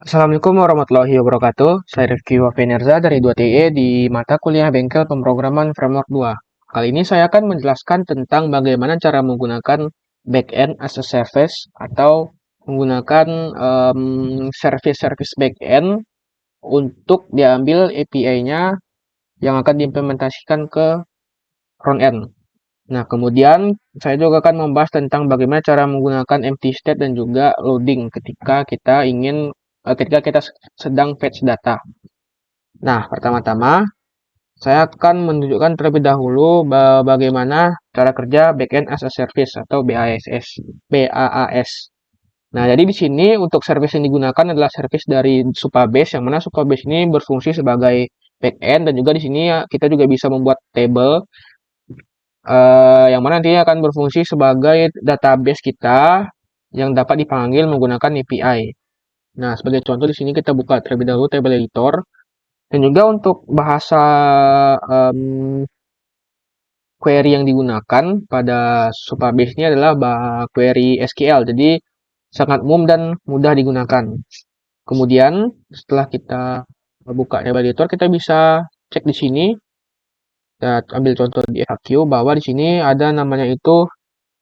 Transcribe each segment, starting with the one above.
Assalamualaikum warahmatullahi wabarakatuh. Saya Rifki Wafinerza dari 2TE di mata kuliah Bengkel Pemrograman Framework 2. Kali ini saya akan menjelaskan tentang bagaimana cara menggunakan backend as a service atau menggunakan service-service backend untuk diambil API-nya yang akan diimplementasikan ke front-end. Nah, kemudian saya juga akan membahas tentang bagaimana cara menggunakan empty state dan juga loading ketika kita sedang fetch data. Nah, pertama-tama saya akan menunjukkan terlebih dahulu bagaimana cara kerja backend as a service atau BAAS. Nah, jadi di sini untuk service yang digunakan adalah service dari Supabase, yang mana Supabase ini berfungsi sebagai backend, dan juga di sini ya, kita juga bisa membuat table yang mana nantinya akan berfungsi sebagai database kita yang dapat dipanggil menggunakan API. Nah, sebagai contoh di sini kita buka terlebih dahulu table editor, dan juga untuk bahasa query yang digunakan pada Supabase ini adalah query SQL, jadi sangat umum dan mudah digunakan. Kemudian setelah kita buka table editor, kita bisa cek di sini. Kita ambil contoh di FAQ bahwa di sini ada namanya itu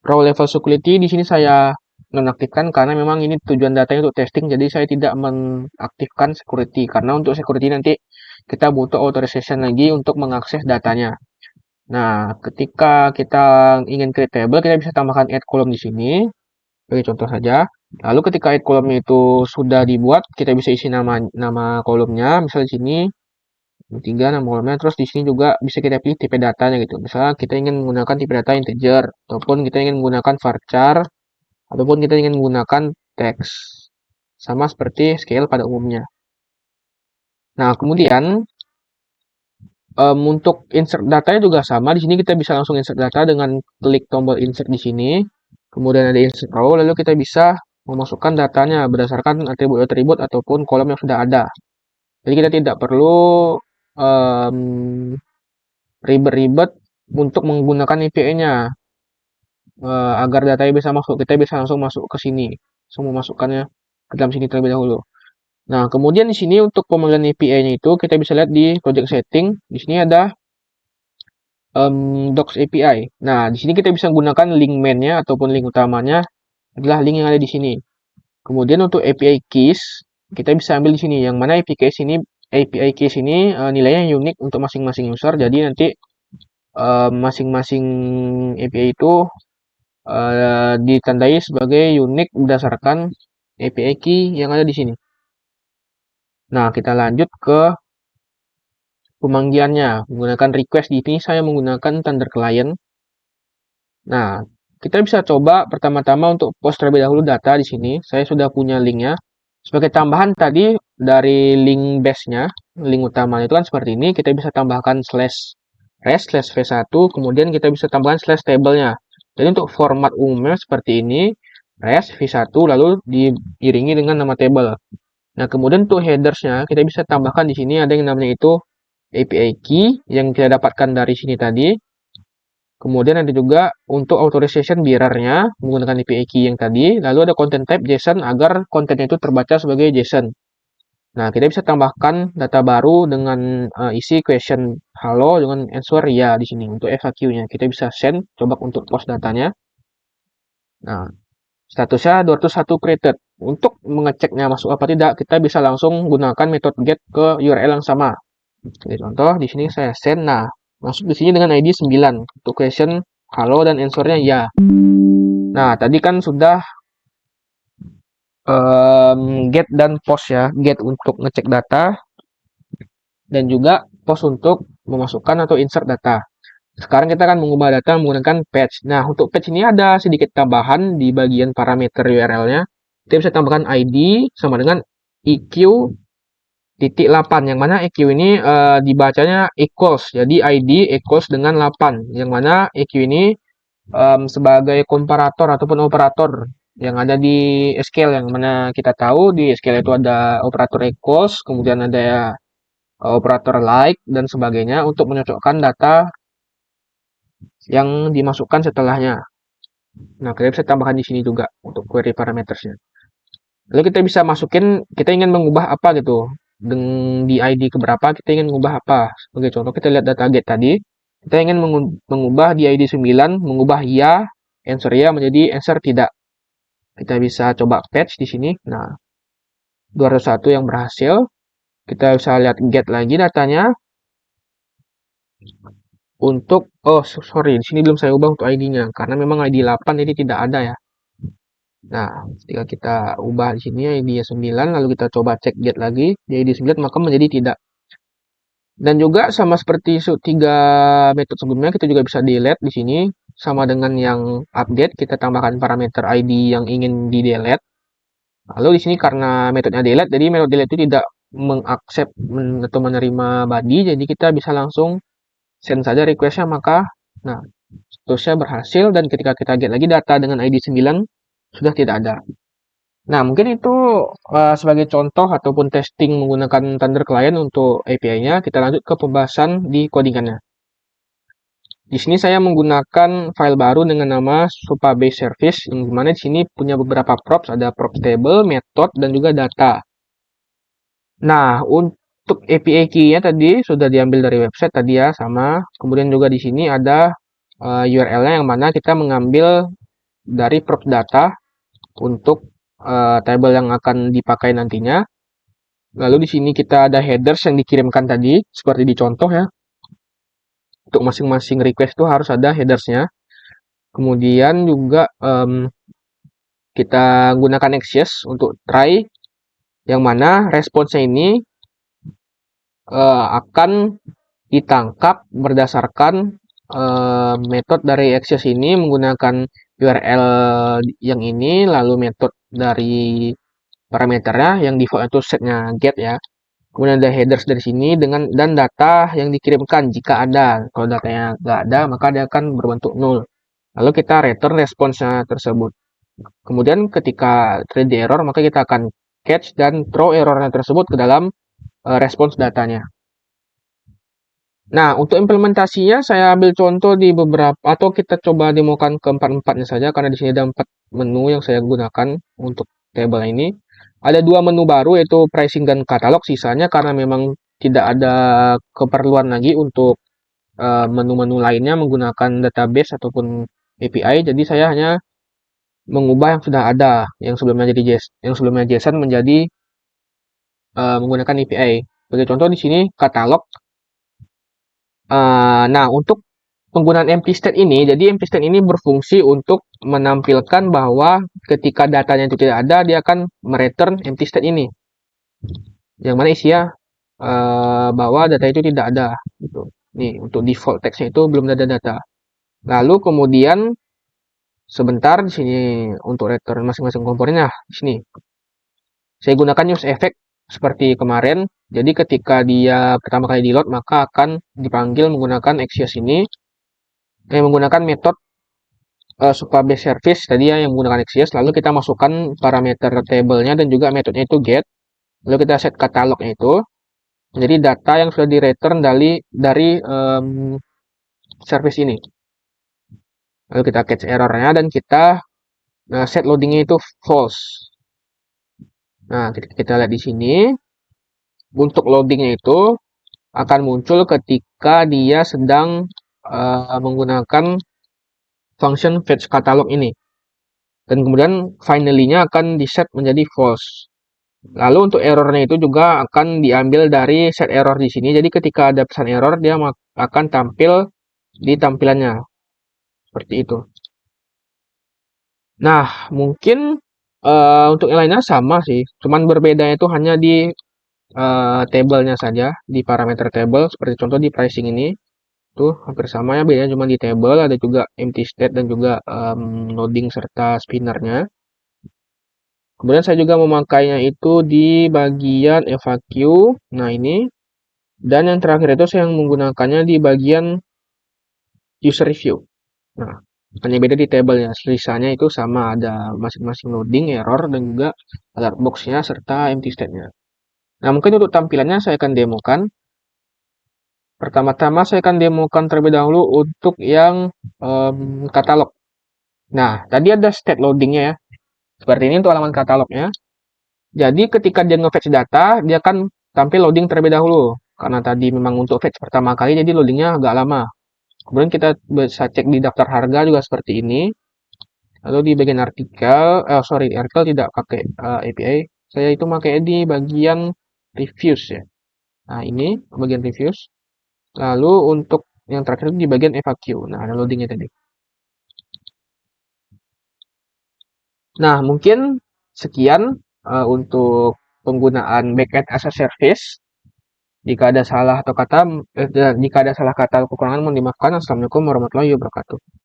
Raw level security. Di sini saya nonaktifkan karena memang ini tujuan datanya untuk testing, jadi saya tidak mengaktifkan security karena untuk security nanti kita butuh authorization lagi untuk mengakses datanya. Nah, ketika kita ingin create table, kita bisa tambahkan add column di sini sebagai contoh saja. Lalu ketika add column itu sudah dibuat, kita bisa isi nama kolomnya, misalnya di sini 3 nama kolomnya, terus di sini juga bisa kita pilih tipe datanya gitu. Misalnya kita ingin menggunakan tipe data integer, ataupun kita ingin menggunakan varchar, ataupun kita ingin menggunakan teks. Sama seperti SQL pada umumnya. Nah, kemudian untuk insert datanya juga sama. Di sini kita bisa langsung insert data dengan klik tombol insert di sini. Kemudian ada insert row, lalu kita bisa memasukkan datanya berdasarkan atribut-atribut ataupun kolom yang sudah ada. Jadi kita tidak perlu ribet-ribet untuk menggunakan API-nya agar datanya bisa masuk. Kita bisa langsung masuk ke sini, langsung memasukkannya ke dalam sini terlebih dahulu. Nah, kemudian di sini untuk pemanggilan API-nya itu kita bisa lihat di project setting. Di sini ada docs API. Nah, di sini kita bisa menggunakan link main-nya ataupun link utamanya adalah link yang ada di sini. Kemudian untuk API keys kita bisa ambil di sini. Yang mana API keys ini nilainya unik untuk masing-masing user. Jadi nanti masing-masing API itu ditandai sebagai unik berdasarkan API key yang ada di sini. Nah, kita lanjut ke pemanggilannya menggunakan request. Di sini saya menggunakan Thunder Client. Nah, kita bisa coba pertama-tama untuk post terlebih dahulu data di sini. Saya sudah punya linknya. Sebagai tambahan tadi dari link base-nya, link utama itu kan seperti ini. Kita bisa tambahkan slash res slash v1, kemudian kita bisa tambahkan slash table-nya. Jadi untuk format umumnya seperti ini, res v1 lalu diiringi dengan nama table. Nah, kemudian untuk headers-nya kita bisa tambahkan di sini ada yang namanya itu API key yang kita dapatkan dari sini tadi. Kemudian ada juga untuk authorization bearer-nya menggunakan API key yang tadi. Lalu ada content type JSON agar kontennya itu terbaca sebagai JSON. Nah, kita bisa tambahkan data baru dengan isi question halo dengan answer ya di sini untuk FAQ-nya. Kita bisa send, coba untuk post datanya. Nah, statusnya 201 created. Untuk mengeceknya masuk apa tidak, kita bisa langsung gunakan metode get ke URL yang sama. Jadi contoh di sini saya send. Nah, masuk di sini dengan ID 9 untuk question halo dan answernya ya. Nah, tadi kan sudah get dan post ya. Get untuk ngecek data dan juga post untuk memasukkan atau insert data. Sekarang kita akan mengubah data menggunakan patch. Nah, untuk patch ini ada sedikit tambahan di bagian parameter URL-nya. Kita bisa tambahkan ID sama dengan EQ titik 8, yang mana EQ ini dibacanya equals. Jadi ID equals dengan 8, yang mana EQ ini sebagai komparator ataupun operator yang ada di SQL, yang mana kita tahu di SQL itu ada operator equals, kemudian ada operator like dan sebagainya untuk menyocokkan data yang dimasukkan setelahnya. Nah, kita bisa tambahkan di sini juga untuk query parametersnya. Lalu kita bisa masukin, kita ingin mengubah apa gitu. Di ID keberapa kita ingin mengubah apa. Sebagai contoh kita lihat data get tadi. Kita ingin mengubah di ID 9, mengubah ya, answer ya menjadi answer tidak. Kita bisa coba patch di sini. Nah, 201 yang berhasil. Kita bisa lihat get lagi datanya. Untuk, oh sorry, di sini belum saya ubah untuk ID-nya. Karena memang ID 8 jadi tidak ada ya. Nah, ketika kita ubah di sini ID 9, lalu kita coba cek get lagi di ID 9, maka menjadi tidak. Dan juga sama seperti tiga metode sebelumnya, kita juga bisa delete di sini. Sama dengan yang update, kita tambahkan parameter ID yang ingin di delete. Lalu di sini karena metodenya delete, jadi metode delete itu tidak mengaccept atau menerima body, jadi kita bisa langsung send saja requestnya, maka nah seterusnya berhasil, dan ketika kita get lagi data dengan ID 9 sudah tidak ada. Nah, mungkin itu sebagai contoh ataupun testing menggunakan Thunder Client untuk API-nya. Kita lanjut ke pembahasan di codingannya. Di sini saya menggunakan file baru dengan nama Supabase Service, yang dimana di sini punya beberapa props, ada props table, method, dan juga data. Nah, untuk API key-nya tadi sudah diambil dari website tadi ya, sama. Kemudian juga di sini ada URL-nya yang mana kita mengambil dari props data untuk table yang akan dipakai nantinya. Lalu di sini kita ada headers yang dikirimkan tadi, seperti di contoh ya. Untuk masing-masing request itu harus ada headersnya. Kemudian juga kita gunakan Next.js untuk try, yang mana responsnya ini akan ditangkap berdasarkan metode dari Next.js ini menggunakan URL yang ini, lalu metode dari parameternya yang default itu setnya get ya. Kemudian ada headers dari sini dan data yang dikirimkan jika ada. Kalau datanya nggak ada, maka dia akan berbentuk null. Lalu kita return responsnya tersebut. Kemudian ketika terjadi error, maka kita akan catch dan throw errornya tersebut ke dalam respons datanya. Nah, untuk implementasinya saya ambil contoh di beberapa, atau kita coba demokan ke empat-empatnya saja, karena di sini ada 4 menu yang saya gunakan untuk table ini. Ada 2 menu baru, yaitu pricing dan katalog. Sisanya karena memang tidak ada keperluan lagi untuk menu-menu lainnya menggunakan database ataupun API. Jadi saya hanya mengubah yang sudah ada, yang sebelumnya JSON menjadi menggunakan API. Sebagai contoh di sini katalog. Nah, untuk penggunaan empty state ini, jadi empty state ini berfungsi untuk menampilkan bahwa ketika datanya itu tidak ada, dia akan mereturn empty state ini. Yang mana isinya bahwa data itu tidak ada. Gitu. Nih, untuk default text-nya itu belum ada data. Lalu kemudian sebentar di sini untuk return masing-masing komponennya di sini. Saya gunakan use effect seperti kemarin. Jadi ketika dia pertama kali di load, maka akan dipanggil menggunakan Next.js ini yang menggunakan metode Supabase Service tadi ya, yang menggunakan Next.js. Lalu kita masukkan parameter table-nya dan juga metodenya itu get. Lalu kita set katalognya itu. Jadi data yang sudah di return dari service ini. Lalu kita catch errornya dan kita set loadingnya itu false. Nah, kita lihat di sini. Untuk loadingnya itu akan muncul ketika dia sedang menggunakan function fetch catalog ini. Dan kemudian finally-nya akan di-set menjadi false. Lalu untuk errornya itu juga akan diambil dari set error di sini. Jadi ketika ada pesan error, dia akan tampil di tampilannya. Seperti itu. Nah, mungkin untuk yang lainnya sama sih. Cuman berbedanya itu hanya di table-nya saja, di parameter table. Seperti contoh di pricing ini. Tuh hampir sama ya, bedanya cuma di table, ada juga empty state dan juga loading serta spinnernya. Kemudian saya juga memakainya itu di bagian FAQ. Nah ini. Dan yang terakhir itu saya menggunakannya di bagian user review. Nah, hanya beda di tabelnya. Sisanya itu sama, ada masing-masing loading, error, dan juga alert box-nya serta empty state-nya. Nah, mungkin untuk tampilannya saya akan demokan. Pertama-tama saya akan demokan terlebih dahulu untuk yang katalog. Nah, tadi ada state loadingnya ya. Seperti ini untuk halaman katalognya. Jadi ketika dia nge-fetch data, dia akan tampil loading terlebih dahulu. Karena tadi memang untuk fetch pertama kali, jadi loadingnya agak lama. Kemudian kita bisa cek di daftar harga juga seperti ini. Lalu di bagian artikel, sorry, artikel tidak pakai API. Saya itu pakai di bagian reviews ya. Nah, ini bagian reviews. Lalu untuk yang terakhir itu di bagian FAQ. Nah, ada loadingnya tadi. Nah, mungkin sekian untuk penggunaan backend as a service. Jika ada salah atau kata, jika ada salah kata atau kekurangan mohon dimaafkan. Assalamualaikum warahmatullahi wabarakatuh.